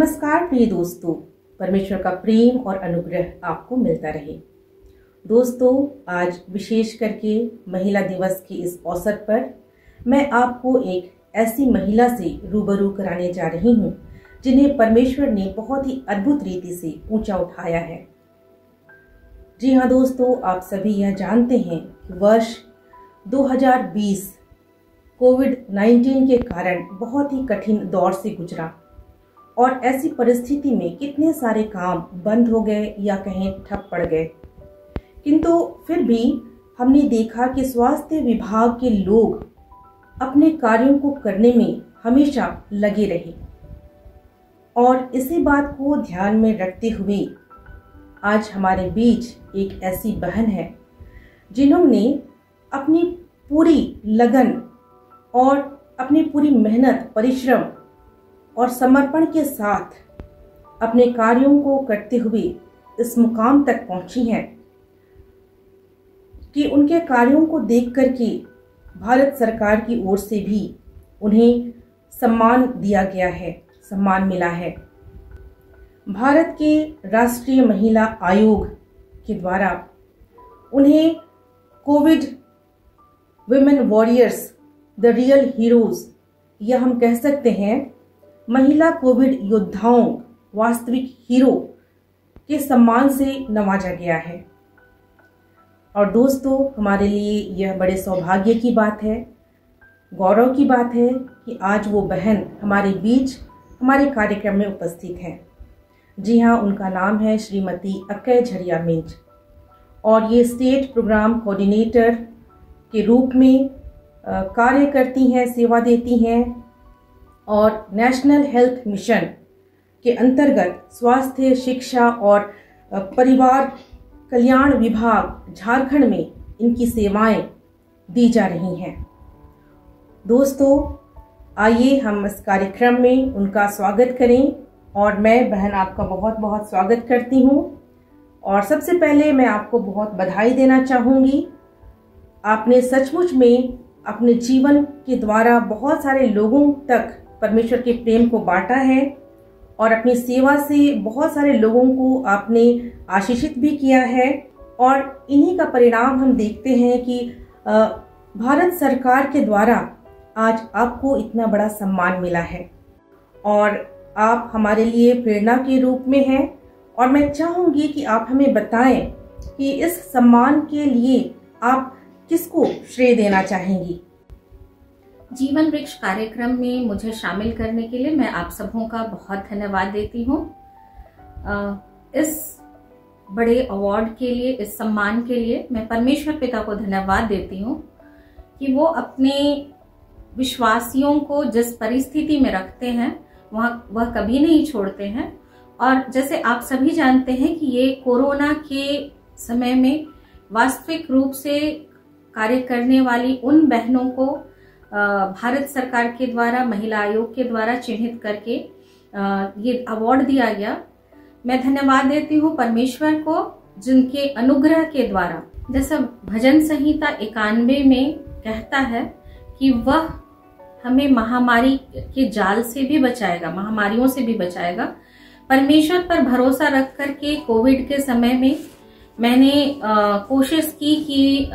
नमस्कार प्रिय दोस्तों, परमेश्वर का प्रेम और अनुग्रह आपको मिलता रहे। दोस्तों, आज विशेष करके महिला दिवस के इस अवसर पर मैं आपको एक ऐसी महिला से रूबरू कराने जा रही हूँ जिन्हें परमेश्वर ने बहुत ही अद्भुत रीति से ऊंचा उठाया है। जी हाँ दोस्तों, आप सभी यह जानते हैं कि वर्ष 2020 कोविड-19 के कारण बहुत ही कठिन दौर से गुजरा और ऐसी परिस्थिति में कितने सारे काम बंद हो गए या कहीं ठप पड़ गए, किंतु फिर भी हमने देखा कि स्वास्थ्य विभाग के लोग अपने कार्यों को करने में हमेशा लगे रहे। और इसी बात को ध्यान में रखते हुए आज हमारे बीच एक ऐसी बहन है जिन्होंने अपनी पूरी लगन और अपनी पूरी मेहनत, परिश्रम और समर्पण के साथ अपने कार्यों को करते हुए इस मुकाम तक पहुंची हैं कि उनके कार्यों को देख करके भारत सरकार की ओर से भी उन्हें सम्मान दिया गया है, सम्मान मिला है। भारत के राष्ट्रीय महिला आयोग के द्वारा उन्हें Covid women warriors the real heroes, या हम कह सकते हैं महिला कोविड योद्धाओं, वास्तविक हीरो के सम्मान से नवाजा गया है। और दोस्तों, हमारे लिए यह बड़े सौभाग्य की बात है, गौरव की बात है कि आज वो बहन हमारे बीच हमारे कार्यक्रम में उपस्थित हैं। जी हाँ, उनका नाम है श्रीमती अक्कय झरिया मिंज और ये स्टेट प्रोग्राम कोऑर्डिनेटर के रूप में कार्य करती हैं, सेवा देती हैं और नेशनल हेल्थ मिशन के अंतर्गत स्वास्थ्य, शिक्षा और परिवार कल्याण विभाग झारखंड में इनकी सेवाएं दी जा रही हैं। दोस्तों, आइए हम इस कार्यक्रम में उनका स्वागत करें और मैं बहन आपका बहुत बहुत स्वागत करती हूं। और सबसे पहले मैं आपको बहुत बधाई देना चाहूँगी। आपने सचमुच में अपने जीवन के द्वारा बहुत सारे लोगों तक परमेश्वर के प्रेम को बांटा है और अपनी सेवा से बहुत सारे लोगों को आपने आशीषित भी किया है। और इन्हीं का परिणाम हम देखते हैं कि भारत सरकार के द्वारा आज आपको इतना बड़ा सम्मान मिला है और आप हमारे लिए प्रेरणा के रूप में हैं। और मैं चाहूंगी कि आप हमें बताएं कि इस सम्मान के लिए आप किसको श्रेय देना चाहेंगी। जीवन वृक्ष कार्यक्रम में मुझे शामिल करने के लिए मैं आप सबों का बहुत धन्यवाद देती हूँ। इस बड़े अवार्ड के लिए, इस सम्मान के लिए मैं परमेश्वर पिता को धन्यवाद देती हूँ कि वो अपने विश्वासियों को जिस परिस्थिति में रखते हैं वह कभी नहीं छोड़ते हैं। और जैसे आप सभी जानते हैं कि ये कोरोना के समय में वास्तविक रूप से कार्य करने वाली उन बहनों को भारत सरकार के द्वारा, महिला आयोग के द्वारा चिन्हित करके ये अवार्ड दिया गया। मैं धन्यवाद देती हूँ परमेश्वर को जिनके अनुग्रह के द्वारा, जैसा भजन संहिता 91 में कहता है कि वह हमें महामारी के जाल से भी बचाएगा, महामारियों से भी बचाएगा। परमेश्वर पर भरोसा रख करके कोविड के समय में मैंने कोशिश की कि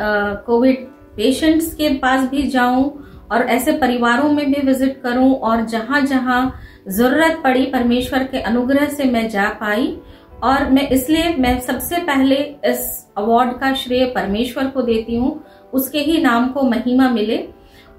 कोविड पेशेंट्स के पास भी जाऊं और ऐसे परिवारों में भी विजिट करूं और जहां जहां जरूरत पड़ी परमेश्वर के अनुग्रह से मैं जा पाई। और मैं सबसे पहले इस अवार्ड का श्रेय परमेश्वर को देती हूं, उसके ही नाम को महिमा मिले।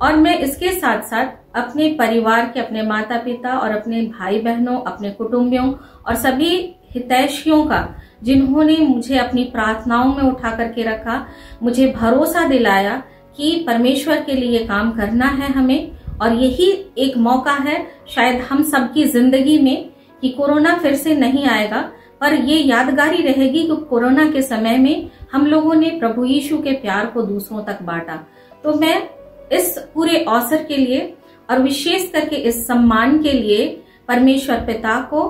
और मैं इसके साथ साथ अपने परिवार के, अपने माता पिता और अपने भाई बहनों, अपने कुटुंबियों और सभी हितैषियों का, जिन्होंने मुझे अपनी प्रार्थनाओं में उठा करके रखा, मुझे भरोसा दिलाया कि परमेश्वर के लिए काम करना है हमें। और यही एक मौका है शायद हम सबकी जिंदगी में कि कोरोना फिर से नहीं आएगा, पर ये यादगारी रहेगी कि कोरोना के समय में हम लोगों ने प्रभु यीशु के प्यार को दूसरों तक बांटा। तो मैं इस पूरे अवसर के लिए और विशेष करके इस सम्मान के लिए परमेश्वर पिता को,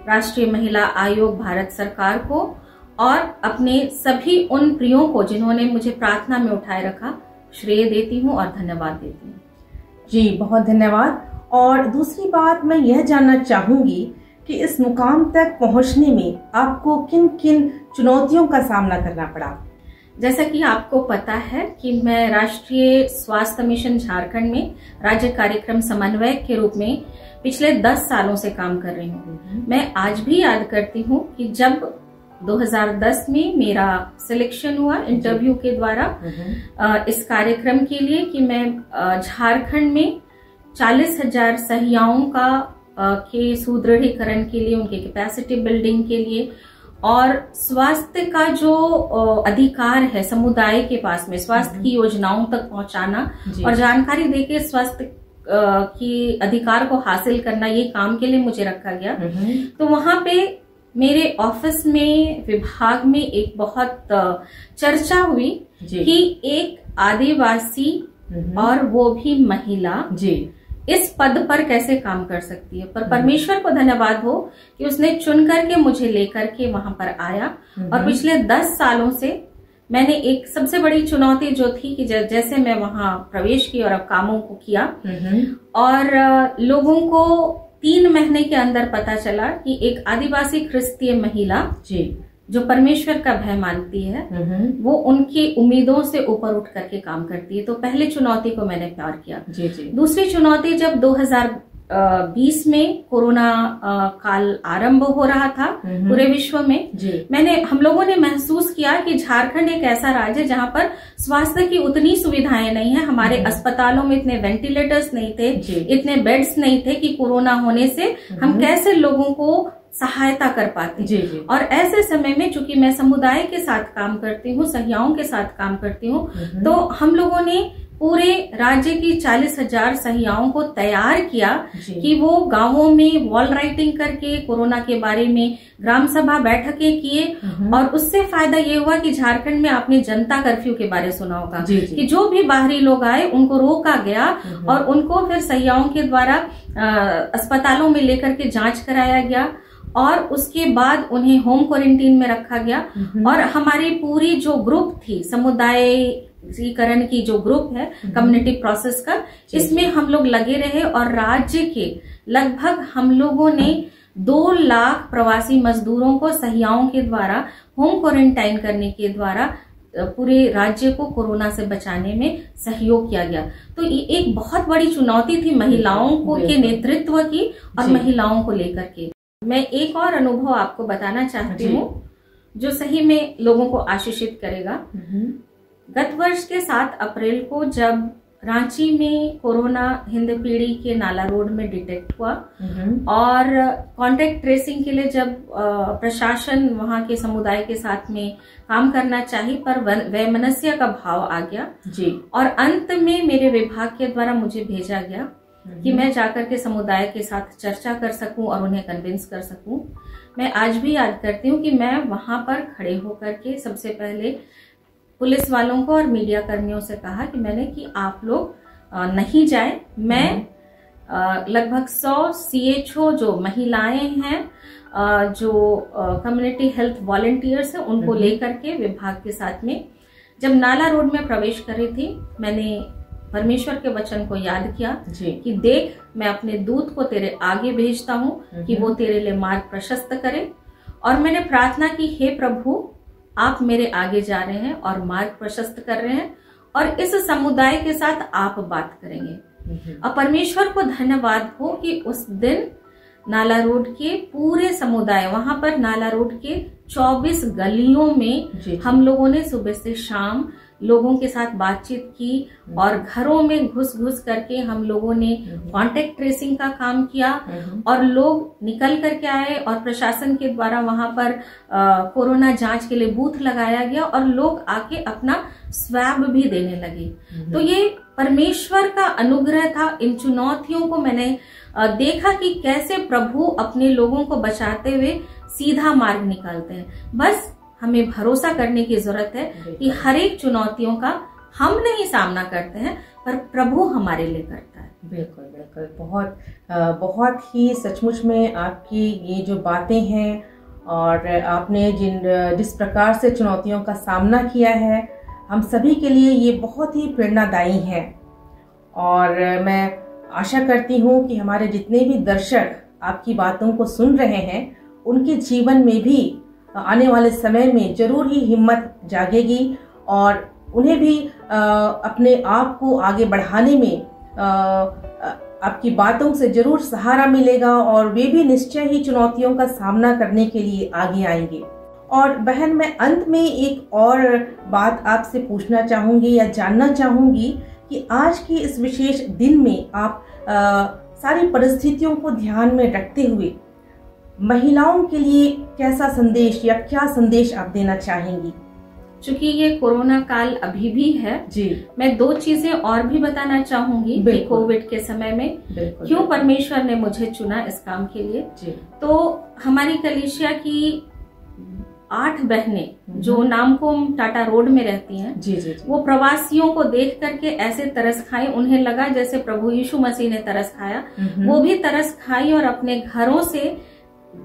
राष्ट्रीय महिला आयोग भारत सरकार को और अपने सभी उन प्रियों को जिन्होंने मुझे प्रार्थना में उठाए रखा श्रेय देती हूँ और धन्यवाद देती हूँ। जी बहुत धन्यवाद। और दूसरी बात मैं यह जानना चाहूंगी कि इस मुकाम तक पहुंचने में आपको किन किन चुनौतियों का सामना करना पड़ा। जैसा कि आपको पता है कि मैं राष्ट्रीय स्वास्थ्य मिशन झारखंड में राज्य कार्यक्रम समन्वयक के रूप में पिछले 10 सालों से काम कर रही हूँ। मैं आज भी याद करती हूँ कि जब 2010 में मेरा सिलेक्शन हुआ इंटरव्यू के द्वारा इस कार्यक्रम के लिए कि मैं झारखंड में 40,000 सहियाओं का के सुदृढ़ीकरण के लिए, उनके कैपेसिटी बिल्डिंग के लिए और स्वास्थ्य का जो अधिकार है समुदाय के पास में, स्वास्थ्य की योजनाओं तक पहुंचाना और जानकारी देके स्वास्थ्य की अधिकार को हासिल करना, ये काम के लिए मुझे रखा गया। तो वहां पे मेरे ऑफिस में, विभाग में एक बहुत चर्चा हुई कि एक आदिवासी और वो भी महिला इस पद पर कैसे काम कर सकती है। पर परमेश्वर को धन्यवाद हो कि उसने चुन करके मुझे लेकर के वहां पर आया। और पिछले 10 सालों से मैंने एक सबसे बड़ी चुनौती जो थी कि जैसे मैं वहां प्रवेश की और अब कामों को किया और लोगों को 3 महीने के अंदर पता चला कि एक आदिवासी क्रिस्तीय महिला जो परमेश्वर का भय मानती है वो उनकी उम्मीदों से ऊपर उठ करके काम करती है। तो पहली चुनौती को मैंने पार किया। दूसरी चुनौती जब 2020 में कोरोना काल आरंभ हो रहा था पूरे विश्व में, हम लोगों ने महसूस किया कि झारखंड एक ऐसा राज्य है जहां पर स्वास्थ्य की उतनी सुविधाएं नहीं है। हमारे अस्पतालों में इतने वेंटिलेटर्स नहीं थे, इतने बेड्स नहीं थे कि कोरोना होने से हम कैसे लोगों को सहायता कर पाते। और ऐसे समय में चूंकि मैं समुदाय के साथ काम करती हूँ, सहियाओं के साथ काम करती हूँ, तो हम लोगों ने पूरे राज्य की 40,000 सहियाओं को तैयार किया कि वो गांवों में वॉल राइटिंग करके कोरोना के बारे में ग्राम सभा बैठकें किए। और उससे फायदा ये हुआ कि झारखंड में आपने जनता कर्फ्यू के बारे में सुना होगा कि जो भी बाहरी लोग आए उनको रोका गया और उनको फिर सहियाओं के द्वारा अस्पतालों में लेकर के जांच कराया गया और उसके बाद उन्हें होम क्वारंटीन में रखा गया। और हमारी पूरी जो ग्रुप थी, समुदायीकरण की जो ग्रुप है, कम्युनिटी प्रोसेस का, इसमें हम लोग लगे रहे और राज्य के लगभग हम लोगों ने 2 लाख प्रवासी मजदूरों को सहियाओं के द्वारा होम क्वारंटाइन करने के द्वारा पूरे राज्य को कोरोना से बचाने में सहयोग किया गया। तो ये एक बहुत बड़ी चुनौती थी महिलाओं को के नेतृत्व की और महिलाओं को लेकर के। मैं एक और अनुभव आपको बताना चाहती हूँ जो सही में लोगों को आशीषित करेगा। गत वर्ष के 7 अप्रैल को जब रांची में कोरोना हिंदपीढ़ी के नाला रोड में डिटेक्ट हुआ और कॉन्टेक्ट ट्रेसिंग के लिए जब प्रशासन वहां के समुदाय के साथ में काम करना चाहिए पर वैमनस्य का भाव आ गया और अंत में मेरे विभाग के द्वारा मुझे भेजा गया कि मैं जाकर के समुदाय के साथ चर्चा कर सकूं और उन्हें कन्विंस कर सकूं। मैं आज भी याद करती हूँ कि मैं वहां पर खड़े होकर के सबसे पहले पुलिस वालों को और मीडिया कर्मियों से कहा कि मैंने कि आप लोग नहीं जाए। मैं लगभग 100 CHO जो महिलाएं हैं, जो कम्युनिटी हेल्थ वॉलंटियर्स हैं, उनको लेकर के विभाग के साथ में जब नाला रोड में प्रवेश कर रही थी, मैंने परमेश्वर के वचन को याद किया कि देख, मैं अपने दूत को तेरे आगे भेजता हूँ कि वो तेरे लिए मार्ग प्रशस्त करे। और मैंने प्रार्थना की, हे प्रभु, आप मेरे आगे जा रहे हैं और मार्ग प्रशस्त कर रहे हैं और इस समुदाय के साथ आप बात करेंगे। और परमेश्वर को धन्यवाद हो कि उस दिन नाला रोड के पूरे समुदाय, वहां पर नाला रोड के 24 गलियों में हम लोगों ने सुबह से शाम लोगों के साथ बातचीत की और घरों में घुस घुस करके हम लोगों ने कांटेक्ट ट्रेसिंग का काम किया और लोग निकल करके आए और प्रशासन के द्वारा वहां पर कोरोना जांच के लिए बूथ लगाया गया और लोग आके अपना स्वैब भी देने लगे। तो ये परमेश्वर का अनुग्रह था। इन चुनौतियों को मैंने देखा कि कैसे प्रभु अपने लोगों को बचाते हुए सीधा मार्ग निकालते हैं। बस हमें भरोसा करने की जरूरत है कि हर एक चुनौतियों का हम नहीं सामना करते हैं पर प्रभु हमारे लिए करता है। बिल्कुल बिल्कुल, बहुत ही सचमुच में आपकी ये जो बातें हैं और आपने जिस प्रकार से चुनौतियों का सामना किया है, हम सभी के लिए ये बहुत ही प्रेरणादायी है। और मैं आशा करती हूँ कि हमारे जितने भी दर्शक आपकी बातों को सुन रहे हैं उनके जीवन में भी आने वाले समय में जरूर ही हिम्मत जागेगी और उन्हें भी अपने आप को आगे बढ़ाने में आपकी बातों से जरूर सहारा मिलेगा और वे भी निश्चय ही चुनौतियों का सामना करने के लिए आगे आएंगे। और बहन, मैं अंत में एक और बात आपसे पूछना चाहूंगी या जानना चाहूंगी कि आज के इस विशेष दिन में आप सारी परिस्थितियों को ध्यान में रखते हुए महिलाओं के लिए कैसा संदेश या क्या संदेश आप देना चाहेंगी? चूंकि ये कोरोना काल अभी भी है जी, मैं 2 चीजें और भी बताना चाहूंगी कि कोविड के समय में क्यों परमेश्वर ने मुझे चुना इस काम के लिए जी। तो हमारी कलीसिया की 8 बहनें जो नामकुम टाटा रोड में रहती हैं जी, जी, जी। वो प्रवासियों को देख करके ऐसे तरस खाई, उन्हें लगा जैसे प्रभु यीशु मसीह ने तरस खाया। वो भी तरस खाई और अपने घरों से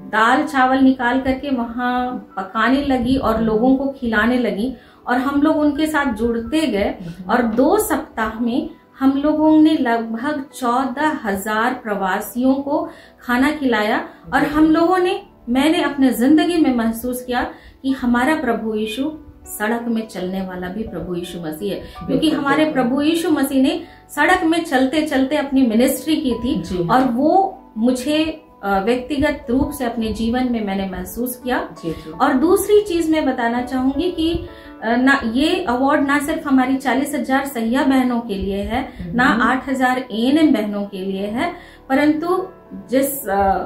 दाल चावल निकाल करके वहां पकाने लगी और लोगों को खिलाने लगी और हम लोग उनके साथ जुड़ते गए और 2 सप्ताह में हम लोगों ने लगभग 14,000 प्रवासियों को खाना खिलाया। और हम लोगों ने, मैंने अपने जिंदगी में महसूस किया कि हमारा प्रभु यीशु सड़क में चलने वाला भी प्रभु यीशु मसीह है, क्योंकि हमारे प्रभु यीशु मसीह ने सड़क में चलते चलते अपनी मिनिस्ट्री की थी और वो मुझे व्यक्तिगत रूप से अपने जीवन में मैंने महसूस किया जी। और दूसरी चीज मैं बताना चाहूंगी कि ये अवार्ड ना सिर्फ हमारी 40,000 सहिया बहनों के लिए है, ना 8,000 ANM बहनों के लिए है, परंतु जिस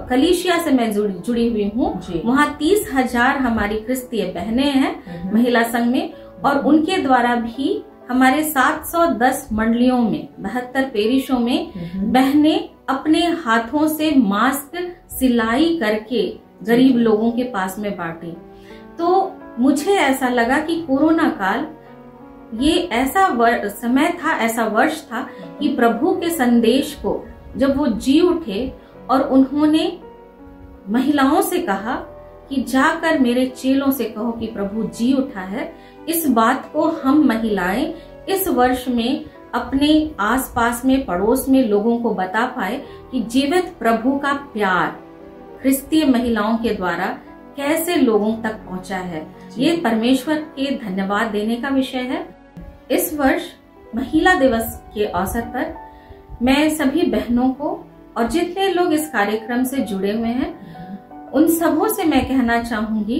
कलीसिया से मैं जुड़ी हुई हूँ वहाँ 30,000 हमारी क्रिस्तीय बहनें हैं महिला संघ में, और उनके द्वारा भी हमारे 710 मंडलियों में 72 पेरिशों में बहनें अपने हाथों से मास्क सिलाई करके गरीब लोगों के पास में बांटी। तो मुझे ऐसा लगा कि कोरोना काल ये ऐसा समय था, ऐसा वर्ष था कि प्रभु के संदेश को जब वो जी उठे और उन्होंने महिलाओं से कहा कि जाकर मेरे चेलों से कहो कि प्रभु जी उठा है। इस बात को हम महिलाएं इस वर्ष में अपने आसपास में, पड़ोस में लोगों को बता पाए कि जीवित प्रभु का प्यार क्रिस्तीय महिलाओं के द्वारा कैसे लोगों तक पहुंचा है। ये परमेश्वर के धन्यवाद देने का विषय है। इस वर्ष महिला दिवस के अवसर पर मैं सभी बहनों को और जितने लोग इस कार्यक्रम से जुड़े हुए हैं उन सबों से मैं कहना चाहूंगी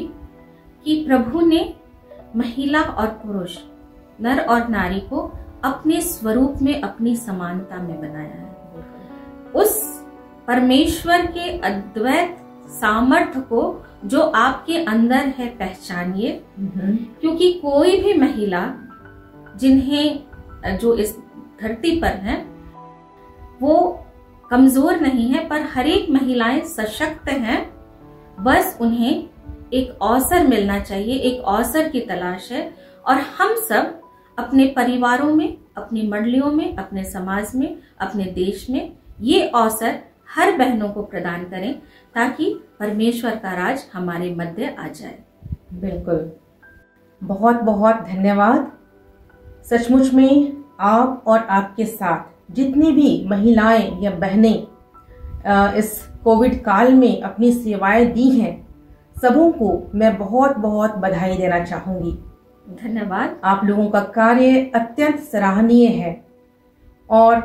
कि प्रभु ने महिला और पुरुष, नर और नारी को अपने स्वरूप में, अपनी समानता में बनाया है। उस परमेश्वर के अद्वैत सामर्थ्य को जो आपके अंदर है पहचानिए, क्योंकि कोई भी महिला जिन्हें जो इस धरती पर हैं वो कमजोर नहीं है, पर हर एक महिलाएं सशक्त हैं। बस उन्हें एक अवसर मिलना चाहिए, एक अवसर की तलाश है। और हम सब अपने परिवारों में, अपनी मंडलियों में, अपने समाज में, अपने देश में ये अवसर हर बहनों को प्रदान करें ताकि परमेश्वर का राज हमारे मध्य आ जाए। बिल्कुल, बहुत बहुत धन्यवाद। सचमुच में आप और आपके साथ जितनी भी महिलाएं या बहनें इस कोविड काल में अपनी सेवाएं दी हैं, सबों को मैं बहुत बहुत बधाई देना चाहूंगी। धन्यवाद। आप लोगों का कार्य अत्यंत सराहनीय है और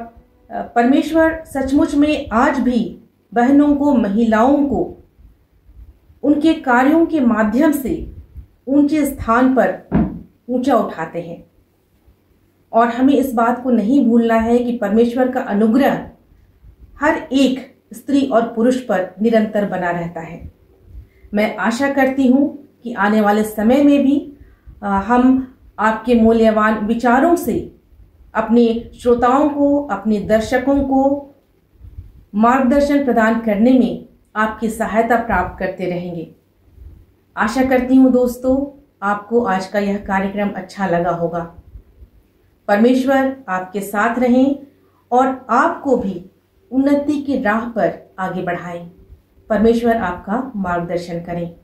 परमेश्वर सचमुच में आज भी बहनों को, महिलाओं को उनके कार्यों के माध्यम से ऊंचे स्थान पर ऊंचा उठाते हैं। और हमें इस बात को नहीं भूलना है कि परमेश्वर का अनुग्रह हर एक स्त्री और पुरुष पर निरंतर बना रहता है। मैं आशा करती हूँ कि आने वाले समय में भी हम आपके मूल्यवान विचारों से अपने श्रोताओं को, अपने दर्शकों को मार्गदर्शन प्रदान करने में आपकी सहायता प्राप्त करते रहेंगे। आशा करती हूँ दोस्तों, आपको आज का यह कार्यक्रम अच्छा लगा होगा। परमेश्वर आपके साथ रहें और आपको भी उन्नति की राह पर आगे बढ़ाएं। परमेश्वर आपका मार्गदर्शन करें।